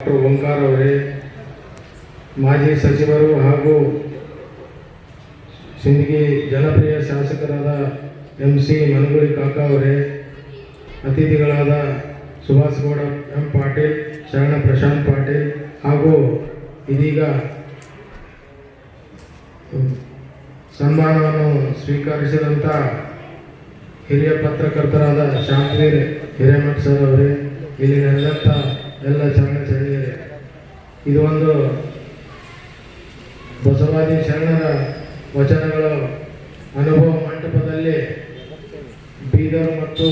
Doctor ಓಂಕಾರ ಅವರೇ, ಮಾಜಿ ಸಚಿವರು ಹಾಗೂ ಸಿಂದಗಿ ಜನಪ್ರಿಯ ಶಾಸಕರಾದ MC ಮನಗೂಳಿ ಕಾಕಾ ಅವರೇ, ಅತಿಥಿಗಳಾದ ಸುಭಾಸ್ ಗೌಡ M ಪಾಟೀಲ್, ಶರಣ ಪ್ರಶಾಂತ್ ಪಾಟೀಲ್ ಹಾಗೂ ಇದೀಗ ಸನ್ಮಾನವನ್ನು ಸ್ವೀಕರಿಸಿದಂಥ ಹಿರಿಯ ಪತ್ರಕರ್ತರಾದ ಶಾಂತವೀರ್ ಹಿರೇಮಠ್ ಸರ್ ಅವರೇ, ಇಲ್ಲಿ ನಡೆದಂಥ ಎಲ್ಲ ಚರಣಚರಿಯರೇ, ಇದು ಒಂದು ಬಸವಾದಿ ಶರಣರ ವಚನಗಳ ಅನುಭವ ಮಂಟಪದಲ್ಲಿ ಬೀದರ್ ಮತ್ತು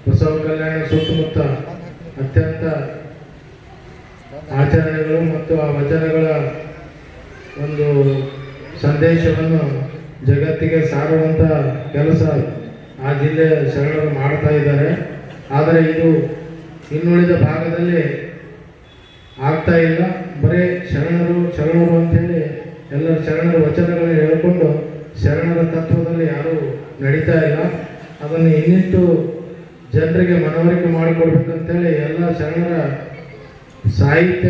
ಬಸವ ಕಲ್ಯಾಣ ಸುತ್ತಮುತ್ತ ಅತ್ಯಂತ ಆಚರಣೆಗಳು ಮತ್ತು ಆ ವಚನಗಳ ಒಂದು ಸಂದೇಶವನ್ನು ಜಗತ್ತಿಗೆ ಸಾರುವಂಥ ಕೆಲಸ ಆ ಜಿಲ್ಲೆಯ ಶರಣರು ಮಾಡ್ತಾ ಇದ್ದಾರೆ. ಆದರೆ ಇದು ಇನ್ನುಳಿದ ಭಾಗದಲ್ಲಿ ಆಗ್ತಾ ಇಲ್ಲ. ಬರೀ ಶರಣರು ಅಂತೇಳಿ ಎಲ್ಲ ಶರಣರ ವಚನಗಳನ್ನು ಹೇಳಿಕೊಂಡು ಶರಣರ ತತ್ವದಲ್ಲಿ ಯಾರೂ ನಡೀತಾ ಇಲ್ಲ. ಅದನ್ನು ಇನ್ನಿಟ್ಟು ಜನರಿಗೆ ಮನವರಿಕೆ ಮಾಡಿಕೊಡ್ಬೇಕಂತೇಳಿ ಎಲ್ಲ ಶರಣರ ಸಾಹಿತ್ಯ,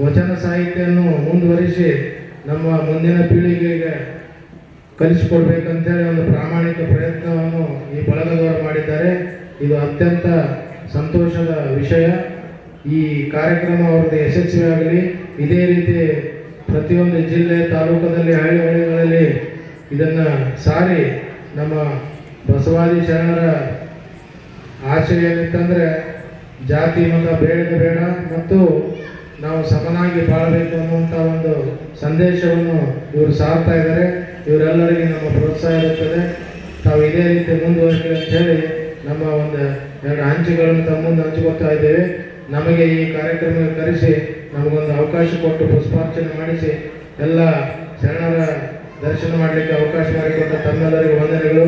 ವಚನ ಸಾಹಿತ್ಯವನ್ನು ಮುಂದುವರಿಸಿ ನಮ್ಮ ಮುಂದಿನ ಪೀಳಿಗೆಗೆ ಕಲಿಸಿಕೊಡ್ಬೇಕಂತೇಳಿ ಒಂದು ಪ್ರಾಮಾಣಿಕ ಪ್ರಯತ್ನವನ್ನು ಈ ಬಳಗದವರು ಮಾಡಿದ್ದಾರೆ. ಇದು ಅತ್ಯಂತ ಸಂತೋಷದ ವಿಷಯ. ಈ ಕಾರ್ಯಕ್ರಮ ಅವ್ರದ್ದು ಯಶಸ್ವಿಯಾಗಲಿ. ಇದೇ ರೀತಿ ಪ್ರತಿಯೊಂದು ಜಿಲ್ಲೆ, ತಾಲೂಕದಲ್ಲಿ, ಹಳ್ಳಿಗಳಲ್ಲಿ ಇದನ್ನು ಸಾರಿ ನಮ್ಮ ಬಸವಾದಿ ಶರಣರ ಆಶಯ ಏನಿತ್ತಂದರೆ ಜಾತಿ ಮತ ಬೇಡ ಮತ್ತು ನಾವು ಸಮನಾಗಿ ಬಾಳಬೇಕು ಅನ್ನುವಂಥ ಒಂದು ಸಂದೇಶವನ್ನು ಇವರು ಸಾರ್ತಾ ಇದ್ದಾರೆ. ಇವರೆಲ್ಲರಿಗೆ ನಮ್ಮ ಪ್ರೋತ್ಸಾಹ ಇರುತ್ತದೆ. ತಾವು ಇದೇ ರೀತಿ ಮುಂದುವರಿಸಲಿ ಅಂತ ಹೇಳಿ ನಮ್ಮ ಒಂದು 2 ಹಂಚುಗಳನ್ನು ತಮ್ಮ ಮುಂದೆ ಹಂಚಿಕೊಳ್ತಾ ಇದ್ದೇವೆ. ನಮಗೆ ಈ ಕಾರ್ಯಕ್ರಮಕ್ಕೆ ಕರೆಸಿ ನಮಗೊಂದು ಅವಕಾಶ ಕೊಟ್ಟು ಪುಷ್ಪಾರ್ಚನೆ ಮಾಡಿಸಿ ಎಲ್ಲ ಶರಣರ ದರ್ಶನ ಮಾಡಲಿಕ್ಕೆ ಅವಕಾಶ ಮಾಡಿಕೊಟ್ಟ ತಮ್ಮೆಲ್ಲರಿಗೂ ವಂದನೆಗಳು.